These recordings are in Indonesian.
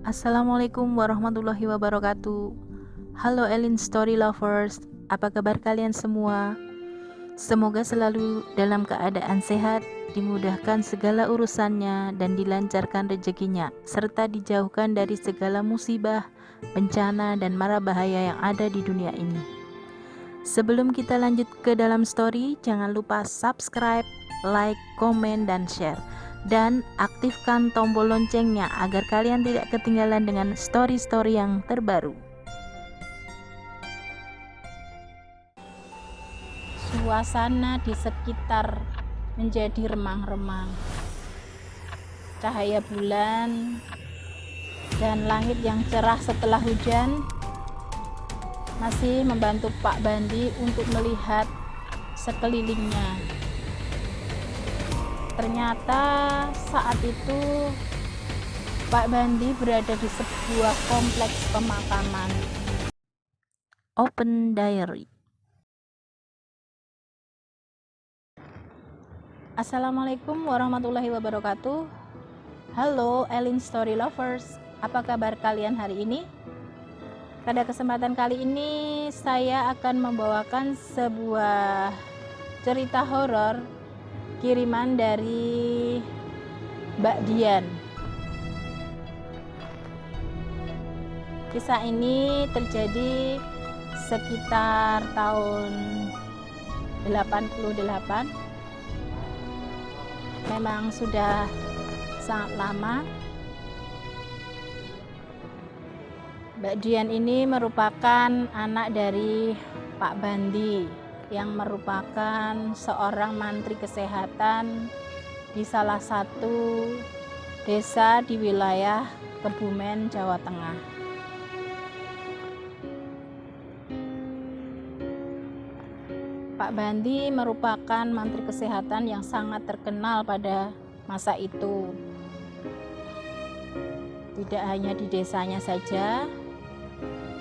Assalamualaikum warahmatullahi wabarakatuh. Halo Elin Story Lovers, apa kabar kalian semua? Semoga selalu dalam keadaan sehat, dimudahkan segala urusannya dan dilancarkan rezekinya, serta dijauhkan dari segala musibah, bencana, dan mara bahaya yang ada di dunia ini. Sebelum kita lanjut ke dalam story, jangan lupa subscribe, like, komen, dan share. Dan aktifkan tombol loncengnya agar kalian tidak ketinggalan dengan story-story yang terbaru. Suasana di sekitar menjadi remang-remang. Cahaya bulan dan langit yang cerah setelah hujan masih membantu Pak Bandi untuk melihat sekelilingnya. Ternyata saat itu Pak Bandi berada di sebuah kompleks pemakaman. Open Diary. Assalamualaikum warahmatullahi wabarakatuh. Halo Elin Story Lovers, apa kabar kalian hari ini? Pada kesempatan kali ini saya akan membawakan sebuah cerita horor kiriman dari Mbak Dian. Kisah ini terjadi sekitar tahun 88. Memang sudah sangat lama. Mbak Dian ini merupakan anak dari Pak Bandi yang merupakan seorang mantri kesehatan di salah satu desa di wilayah Kebumen, Jawa Tengah. Pak Bandi merupakan mantri kesehatan yang sangat terkenal pada masa itu. Tidak hanya di desanya saja,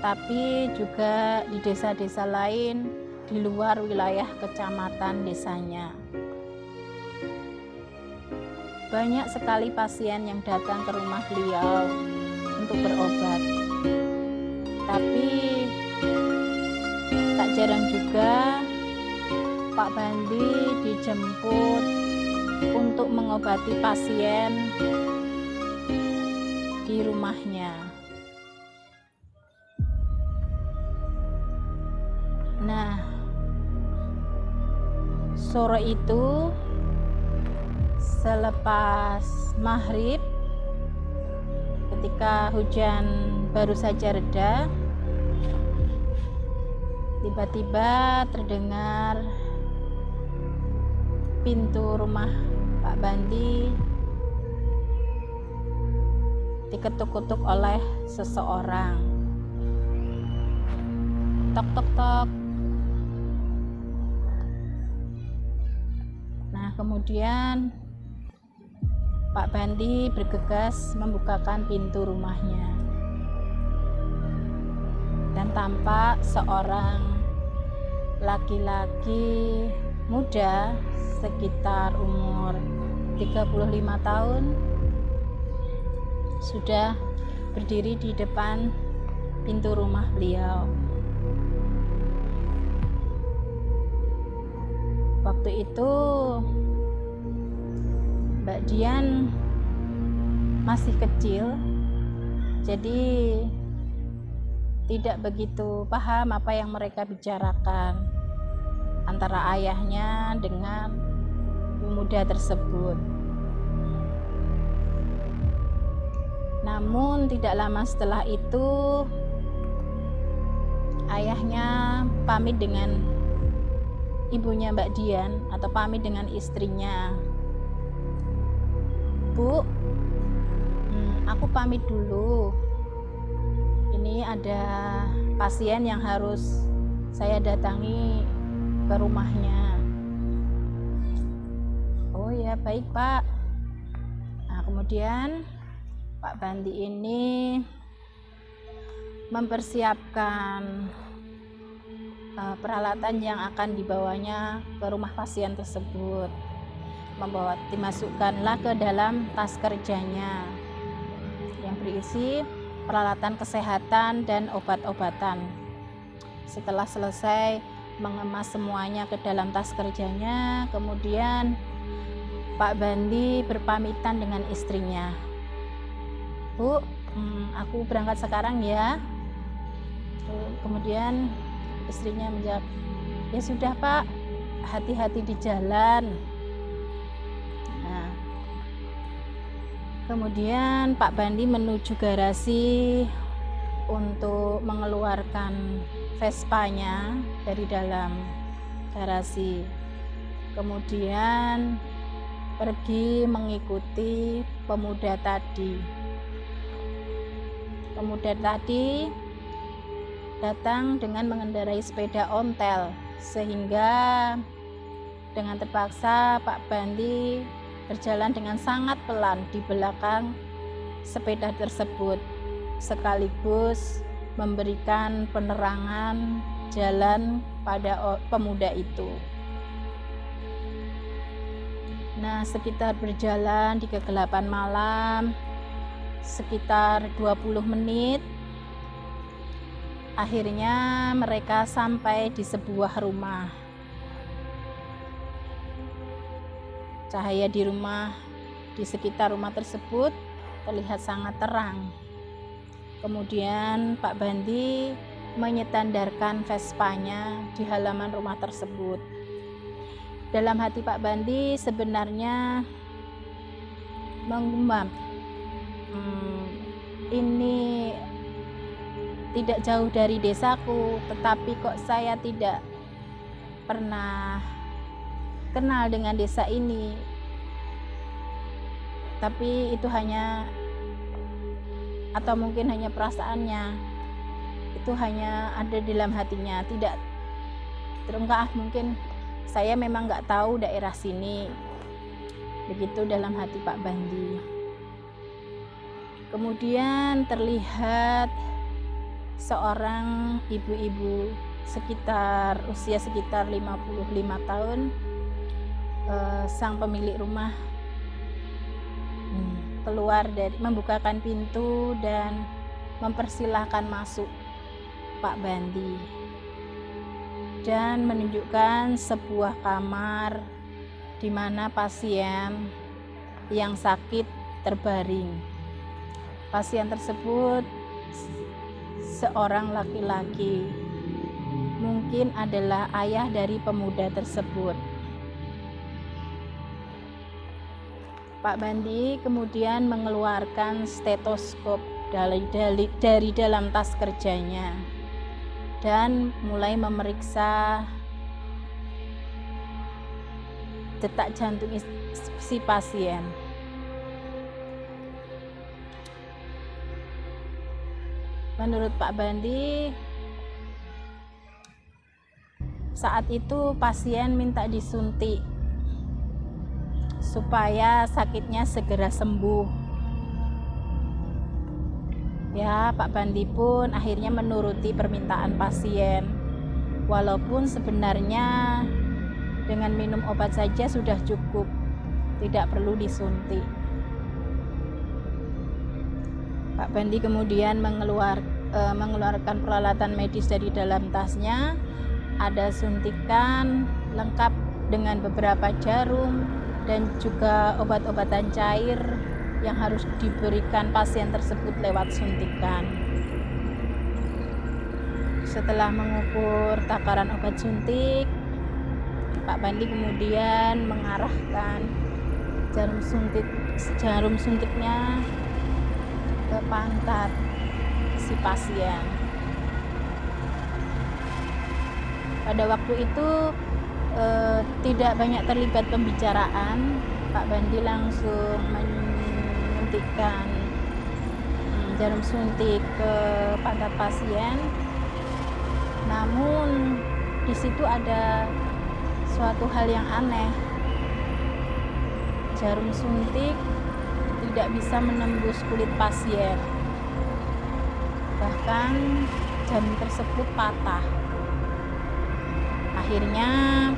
tapi juga di desa-desa lain di luar wilayah kecamatan desanya. Banyak sekali pasien yang datang ke rumah beliau untuk berobat. Tapi tak jarang juga Pak Bandi dijemput untuk mengobati pasien di rumahnya. Nah, sore itu selepas maghrib, ketika hujan baru saja reda, tiba-tiba terdengar pintu rumah Pak Bandi diketuk-ketuk oleh seseorang. Tok tok tok. Nah, kemudian Pak Bandi bergegas membukakan pintu rumahnya. Dan tampak seorang laki-laki muda sekitar umur 35 tahun sudah berdiri di depan pintu rumah beliau. Waktu itu Mbak Dian masih kecil, jadi tidak begitu paham apa yang mereka bicarakan antara ayahnya dengan pemuda tersebut. Namun tidak lama setelah itu ayahnya pamit dengan ibunya Mbak Dian atau pamit dengan istrinya. Bu, aku pamit dulu. Ini ada pasien yang harus saya datangi ke rumahnya. Oh ya, baik Pak. Nah, kemudian Pak Bandi ini mempersiapkan peralatan yang akan dibawanya ke rumah pasien tersebut. Dimasukkanlah ke dalam tas kerjanya. yang berisi peralatan kesehatan dan obat-obatan. Setelah selesai mengemas semuanya ke dalam tas kerjanya, kemudian Pak Bandi berpamitan dengan istrinya. Bu, aku berangkat sekarang ya. Kemudian istrinya menjawab, ya sudah Pak, hati-hati di jalan. Nah, kemudian Pak Bandi menuju garasi untuk mengeluarkan Vespanya dari dalam garasi. Kemudian pergi mengikuti pemuda tadi. Pemuda tadi datang dengan mengendarai sepeda ontel, sehingga dengan terpaksa Pak Bandi berjalan dengan sangat pelan di belakang sepeda tersebut, sekaligus memberikan penerangan jalan pada pemuda itu. Nah, sekitar berjalan di kegelapan malam sekitar 20 menit, akhirnya mereka sampai di sebuah rumah. Cahaya di sekitar rumah tersebut terlihat sangat terang. Kemudian Pak Bandi menyetandarkan Vespanya di halaman rumah tersebut. Dalam hati Pak Bandi sebenarnya menggumam, ini tidak jauh dari desaku, tetapi kok saya tidak pernah kenal dengan desa ini. Tapi itu hanya, atau mungkin hanya perasaannya, itu hanya ada di dalam hatinya, tidak terungkap. Mungkin saya memang nggak tahu daerah sini, begitu dalam hati Pak Bandi. Kemudian terlihat seorang ibu-ibu usia sekitar 55 tahun, sang pemilik rumah keluar membukakan pintu dan mempersilahkan masuk Pak Bandi dan menunjukkan sebuah kamar di mana pasien yang sakit terbaring. Pasien tersebut seorang laki-laki, mungkin adalah ayah dari pemuda tersebut. Pak Bandi kemudian mengeluarkan stetoskop dari dalam tas kerjanya dan mulai memeriksa detak jantung si pasien. Menurut Pak Bandi, saat itu pasien minta disuntik supaya sakitnya segera sembuh. Ya, Pak Bandi pun akhirnya menuruti permintaan pasien, walaupun sebenarnya dengan minum obat saja sudah cukup, tidak perlu disuntik. Pak Bandi kemudian mengeluarkan peralatan medis dari dalam tasnya. Ada suntikan lengkap dengan beberapa jarum dan juga obat-obatan cair yang harus diberikan pasien tersebut lewat suntikan. Setelah mengukur takaran obat suntik, Pak Bandi kemudian mengarahkan jarum suntiknya ke pantat si pasien. Pada waktu itu tidak banyak terlibat pembicaraan. Pak Bandi langsung menyuntikkan jarum suntik ke pantat pasien. Namun di situ ada suatu hal yang aneh. Jarum suntik tidak bisa menembus kulit pasien. Bahkan jarum tersebut patah. Akhirnya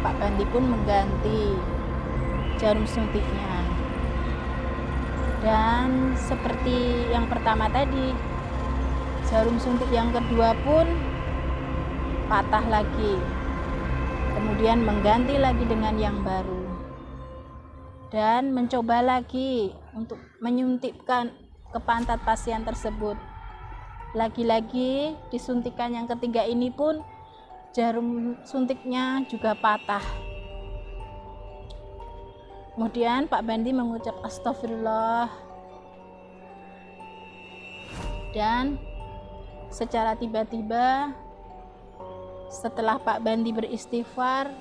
Pak Bandi pun mengganti jarum suntiknya Dan seperti yang pertama tadi, jarum suntik yang kedua pun patah lagi, kemudian mengganti lagi dengan yang baru, dan mencoba lagi untuk menyuntikkan ke pantat pasien tersebut. Lagi-lagi disuntikan yang ketiga ini pun jarum suntiknya juga patah. Kemudian Pak Bandi mengucap astagfirullah, dan secara tiba-tiba setelah Pak Bandi beristighfar,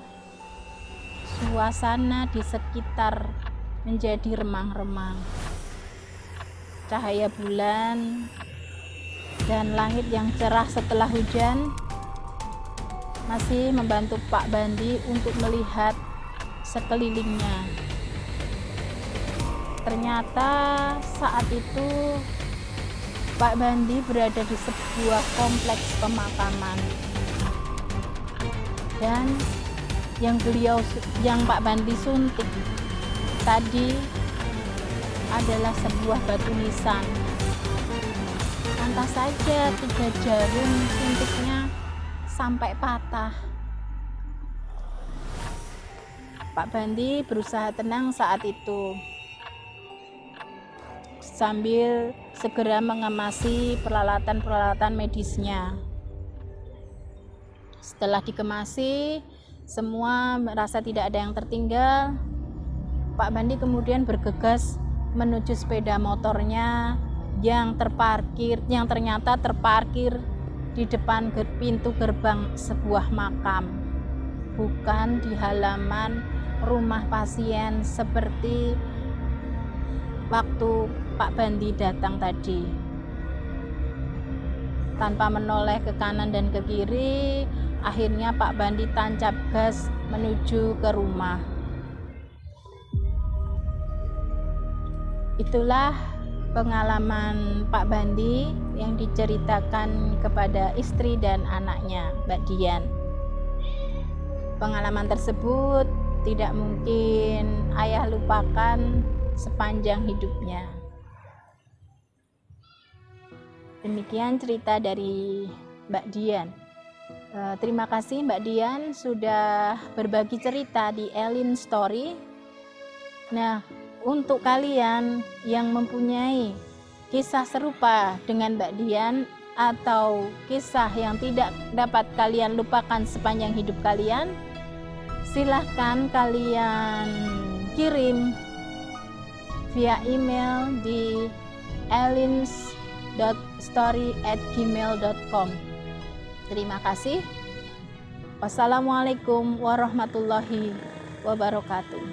suasana di sekitar menjadi remang-remang. Cahaya bulan dan langit yang cerah setelah hujan masih membantu Pak Bandi untuk melihat sekelilingnya. Ternyata saat itu Pak Bandi berada di sebuah kompleks pemakaman, dan yang Pak Bandi suntik tadi adalah sebuah batu nisan. Pantas saja 3 jarum suntiknya sampai patah. Pak Bandi berusaha tenang saat itu, sambil segera mengemasi peralatan-peralatan medisnya. Setelah dikemasi, semua merasa tidak ada yang tertinggal. Pak Bandi kemudian bergegas menuju sepeda motornya yang ternyata terparkir di depan pintu gerbang sebuah makam, bukan di halaman rumah pasien seperti waktu Pak Bandi datang tadi. Tanpa menoleh ke kanan dan ke kiri, akhirnya Pak Bandi tancap gas menuju ke rumah. Itulah pengalaman Pak Bandi yang diceritakan kepada istri dan anaknya, Mbak Dian. Pengalaman tersebut tidak mungkin ayah lupakan sepanjang hidupnya. Demikian cerita dari Mbak Dian. Terima kasih Mbak Dian sudah berbagi cerita di Elin Story. Nah, untuk kalian yang mempunyai kisah serupa dengan Mbak Dian atau kisah yang tidak dapat kalian lupakan sepanjang hidup kalian, silahkan kalian kirim via email di elins.story@gmail.com. Terima kasih. Wassalamualaikum warahmatullahi wabarakatuh.